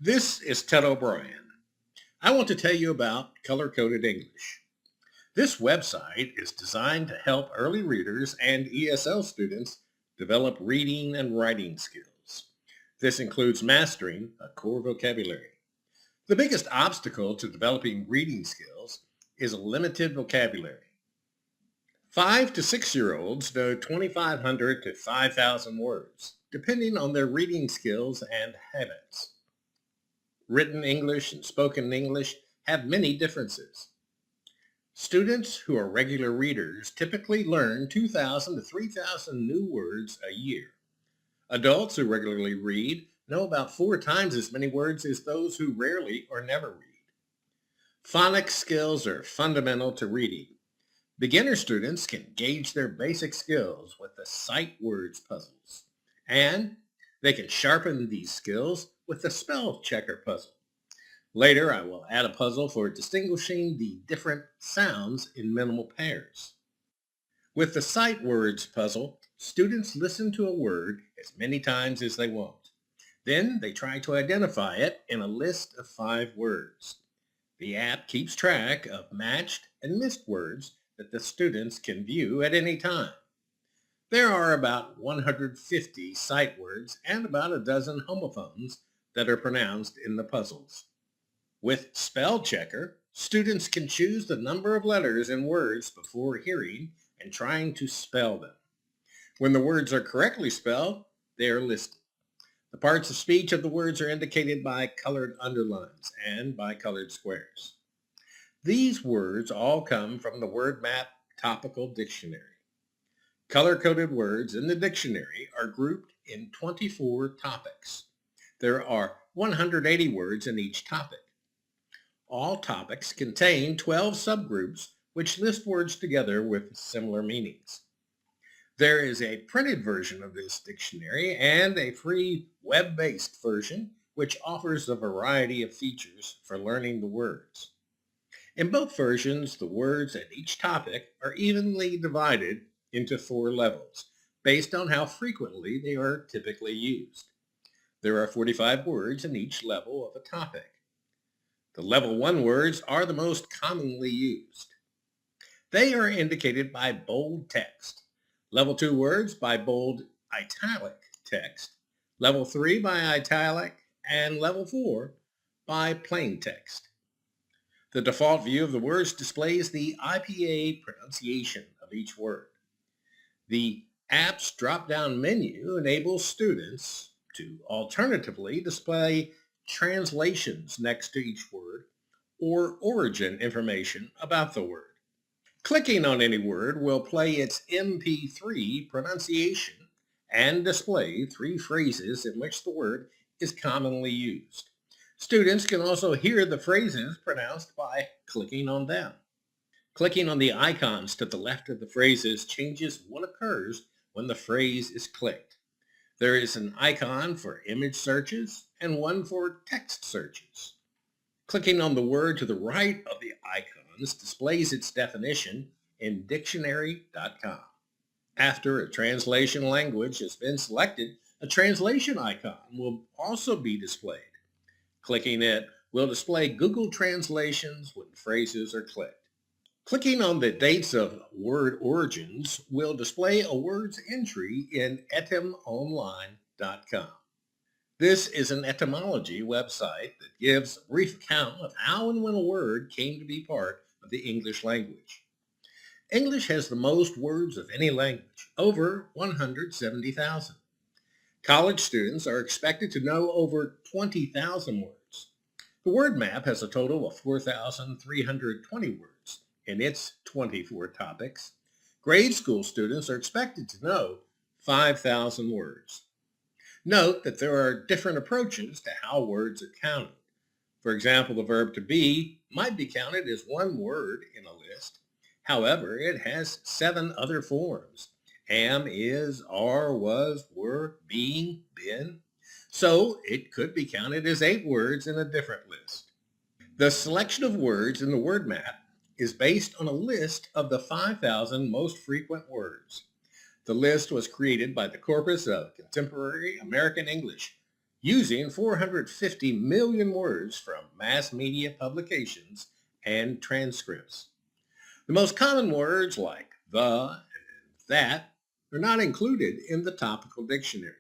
This is Ted O'Brien. I want to tell you about Color Coded English. This website is designed to help early readers and ESL students develop reading and writing skills. This includes mastering a core vocabulary. The biggest obstacle to developing reading skills is a limited vocabulary. 5 to 6 year olds know 2,500 to 5,000 words, depending on their reading skills and habits. Written English and spoken English have many differences. Students who are regular readers typically learn 2,000 to 3,000 new words a year. Adults who regularly read know about 4 times as many words as those who rarely or never read. Phonics skills are fundamental to reading. Beginner students can gauge their basic skills with the sight words puzzles, and they can sharpen these skills with the spell checker puzzle. Later, I will add a puzzle for distinguishing the different sounds in minimal pairs. With the sight words puzzle, students listen to a word as many times as they want. Then they try to identify it in a list of 5 words. The app keeps track of matched and missed words that the students can view at any time. There are about 150 sight words and about a dozen homophones that are pronounced in the puzzles. With Spell Checker, students can choose the number of letters in words before hearing and trying to spell them. When the words are correctly spelled, they are listed. The parts of speech of the words are indicated by colored underlines and by colored squares. These words all come from the Word Map Topical Dictionary. Color-coded words in the dictionary are grouped in 24 topics. There are 180 words in each topic. All topics contain 12 subgroups which list words together with similar meanings. There is a printed version of this dictionary and a free web-based version which offers a variety of features for learning the words. In both versions, the words in each topic are evenly divided into 4 levels based on how frequently they are typically used. There are 45 words in each level of a topic. The level 1 words are the most commonly used. They are indicated by bold text. Level 2 words by bold italic text. Level 3 by italic, and level 4 by plain text. The default view of the words displays the IPA pronunciation of each word. The app's drop-down menu enables students to alternatively display translations next to each word or origin information about the word. Clicking on any word will play its MP3 pronunciation and display 3 phrases in which the word is commonly used. Students can also hear the phrases pronounced by clicking on them. Clicking on the icons to the left of the phrases changes what occurs when the phrase is clicked. There is an icon for image searches and one for text searches. Clicking on the word to the right of the icons displays its definition in dictionary.com. After a translation language has been selected, a translation icon will also be displayed. Clicking it will display Google Translations when phrases are clicked. Clicking on the dates of word origins will display a word's entry in etymonline.com. This is an etymology website that gives a brief account of how and when a word came to be part of the English language. English has the most words of any language, over 170,000. College students are expected to know over 20,000 words. The word map has a total of 4,320 words in its 24 topics. Grade school students are expected to know 5,000 words. Note that there are different approaches to how words are counted. For example, the verb to be might be counted as 1 word in a list. However, it has 7 other forms: am, is, are, was, were, being, been. So it could be counted as 8 words in a different list. The selection of words in the word map is based on a list of the 5,000 most frequent words. The list was created by the Corpus of Contemporary American English, using 450 million words from mass media publications and transcripts. The most common words like the and that are not included in the topical dictionary.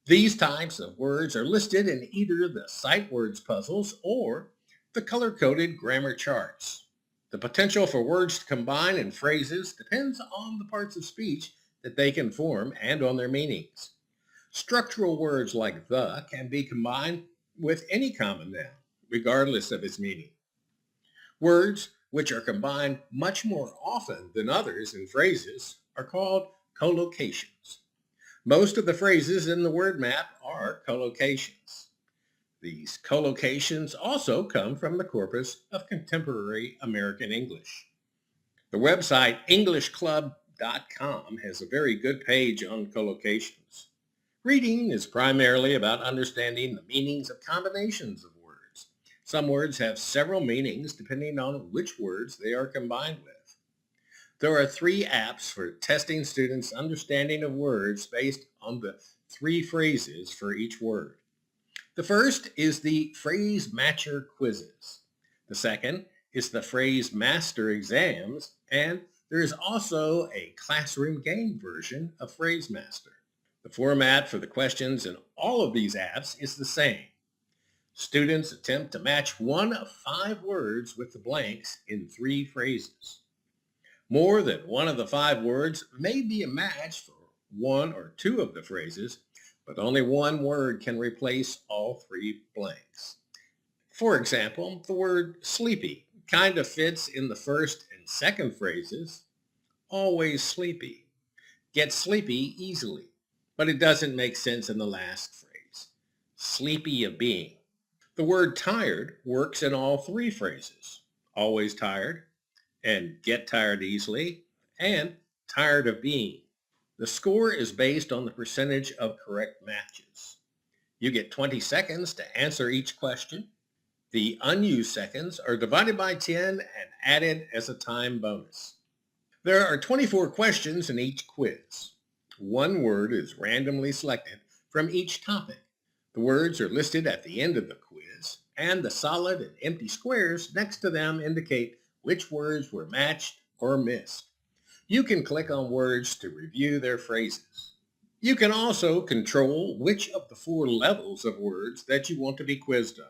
These types of words are listed in either the sight words puzzles or the color-coded grammar charts. The potential for words to combine in phrases depends on the parts of speech that they can form and on their meanings. Structural words like the can be combined with any common noun, regardless of its meaning. Words which are combined much more often than others in phrases are called collocations. Most of the phrases in the word map are collocations. These collocations also come from the corpus of contemporary American English. The website EnglishClub.com has a very good page on collocations. Reading is primarily about understanding the meanings of combinations of words. Some words have several meanings depending on which words they are combined with. There are 3 apps for testing students' understanding of words based on the 3 phrases for each word. The first is the Phrase Matcher Quizzes. The second is the Phrase Master Exams, and there is also a classroom game version of Phrase Master. The format for the questions in all of these apps is the same. Students attempt to match one of 5 words with the blanks in 3 phrases. More than one of the 5 words may be a match for 1 or 2 of the phrases, but only one word can replace all 3 blanks. For example, the word sleepy kind of fits in the first and second phrases. Always sleepy. Get sleepy easily. But it doesn't make sense in the last phrase. Sleepy of being. The word tired works in all 3 phrases. Always tired, and get tired easily, and tired of being. The score is based on the percentage of correct matches. You get 20 seconds to answer each question. The unused seconds are divided by 10 and added as a time bonus. There are 24 questions in each quiz. One word is randomly selected from each topic. The words are listed at the end of the quiz, and the solid and empty squares next to them indicate which words were matched or missed. You can click on words to review their phrases. You can also control which of the 4 levels of words that you want to be quizzed on.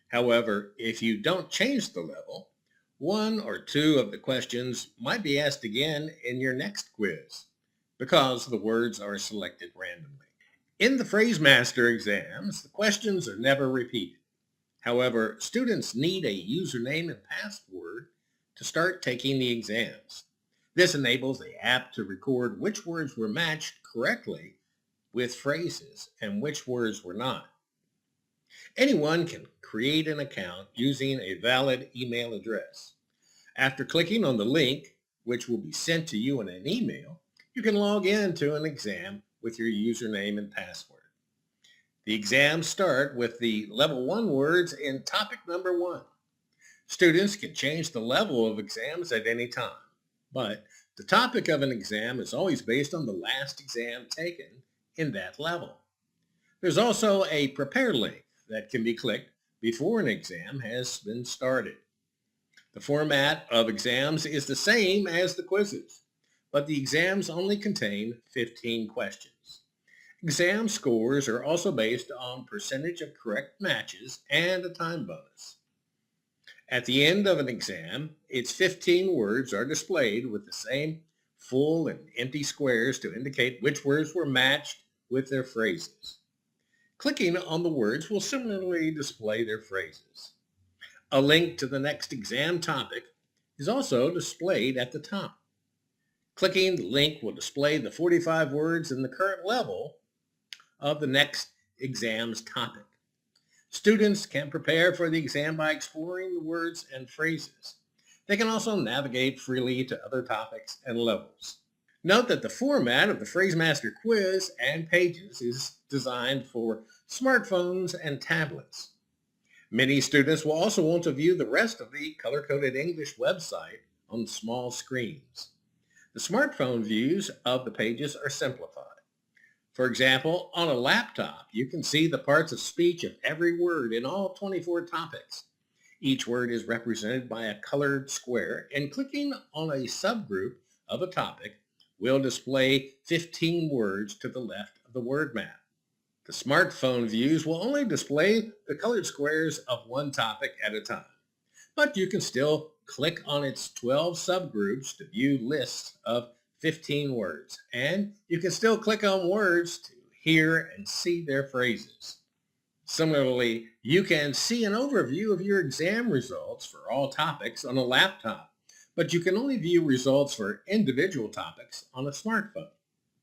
However, if you don't change the level, 1 or 2 of the questions might be asked again in your next quiz because the words are selected randomly. In the Phrase Master exams, the questions are never repeated. However, students need a username and password to start taking the exams. This enables the app to record which words were matched correctly with phrases and which words were not. Anyone can create an account using a valid email address. After clicking on the link, which will be sent to you in an email, you can log in to an exam with your username and password. The exams start with the level 1 words in topic number 1. Students can change the level of exams at any time, but the topic of an exam is always based on the last exam taken in that level. There's also a prepare link that can be clicked before an exam has been started. The format of exams is the same as the quizzes, but the exams only contain 15 questions. Exam scores are also based on percentage of correct matches and a time bonus. At the end of an exam, its 15 words are displayed with the same full and empty squares to indicate which words were matched with their phrases. Clicking on the words will similarly display their phrases. A link to the next exam topic is also displayed at the top. Clicking the link will display the 45 words in the current level of the next exam's topic. Students can prepare for the exam by exploring the words and phrases. They can also navigate freely to other topics and levels. Note that the format of the Phrase Master quiz and pages is designed for smartphones and tablets. Many students will also want to view the rest of the color-coded English website on small screens. The smartphone views of the pages are simplified. For example, on a laptop, you can see the parts of speech of every word in all 24 topics. Each word is represented by a colored square, and clicking on a subgroup of a topic will display 15 words to the left of the word map. The smartphone views will only display the colored squares of one topic at a time, but you can still click on its 12 subgroups to view lists of 15 words, and you can still click on words to hear and see their phrases. Similarly, you can see an overview of your exam results for all topics on a laptop, but you can only view results for individual topics on a smartphone.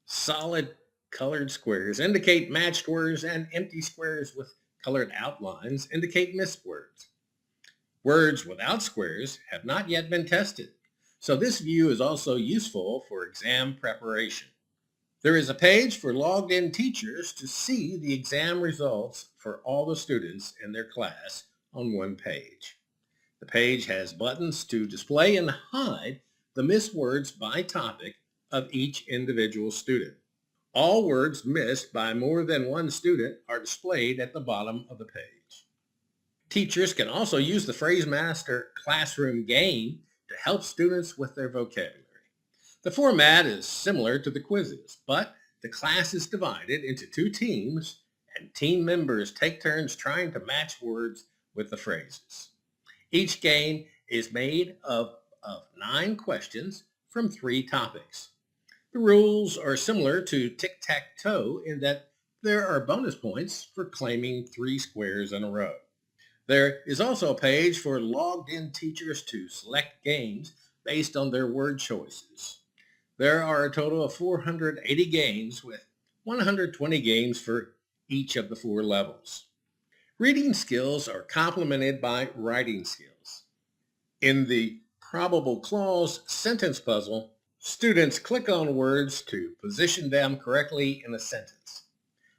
Solid colored squares indicate matched words, and empty squares with colored outlines indicate missed words. Words without squares have not yet been tested, so this view is also useful for exam preparation. There is a page for logged-in teachers to see the exam results for all the students in their class on one page. The page has buttons to display and hide the missed words by topic of each individual student. All words missed by more than one student are displayed at the bottom of the page. Teachers can also use the PhraseMaster classroom game to help students with their vocabulary. The format is similar to the quizzes, but the class is divided into two teams, and team members take turns trying to match words with the phrases. Each game is made of 9 questions from 3 topics. The rules are similar to tic-tac-toe in that there are bonus points for claiming 3 squares in a row. There is also a page for logged-in teachers to select games based on their word choices. There are a total of 480 games with 120 games for each of the 4 levels. Reading skills are complemented by writing skills. In the probable clause sentence puzzle, students click on words to position them correctly in a sentence.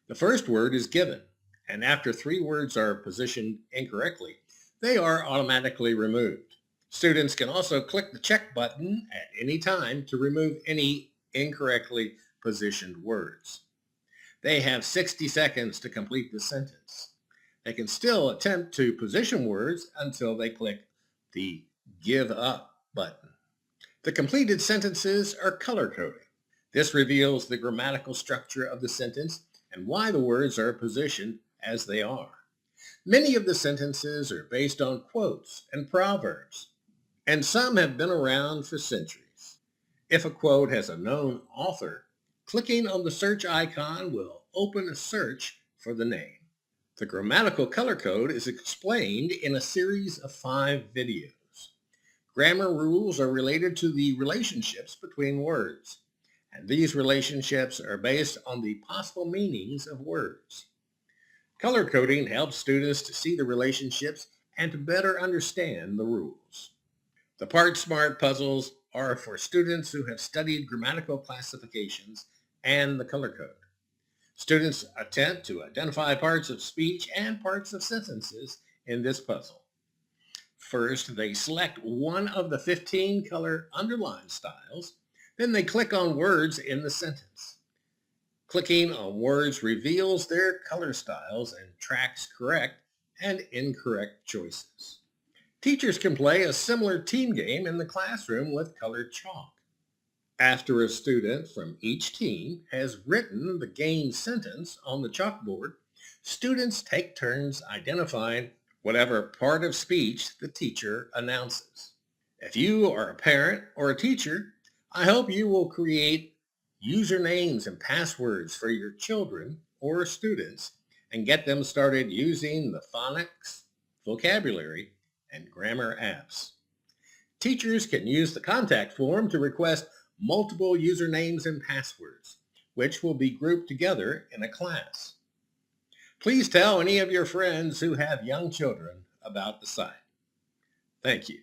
The first word is given, and after 3 words are positioned incorrectly, they are automatically removed. Students can also click the check button at any time to remove any incorrectly positioned words. They have 60 seconds to complete the sentence. They can still attempt to position words until they click the Give Up button. The completed sentences are color-coded. This reveals the grammatical structure of the sentence and why the words are positioned as they are. Many of the sentences are based on quotes and proverbs, and some have been around for centuries. If a quote has a known author, clicking on the search icon will open a search for the name. The grammatical color code is explained in a series of 5 videos. Grammar rules are related to the relationships between words, and these relationships are based on the possible meanings of words. Color coding helps students to see the relationships and to better understand the rules. The Part Smart puzzles are for students who have studied grammatical classifications and the color code. Students attempt to identify parts of speech and parts of sentences in this puzzle. First, they select one of the 15 color underline styles. Then they click on words in the sentence. Clicking on words reveals their color styles and tracks correct and incorrect choices. Teachers can play a similar team game in the classroom with colored chalk. After a student from each team has written the game sentence on the chalkboard, students take turns identifying whatever part of speech the teacher announces. If you are a parent or a teacher, I hope you will create usernames and passwords for your children or students and get them started using the phonics, vocabulary, and grammar apps. Teachers can use the contact form to request multiple usernames and passwords, which will be grouped together in a class. Please tell any of your friends who have young children about the site. Thank you.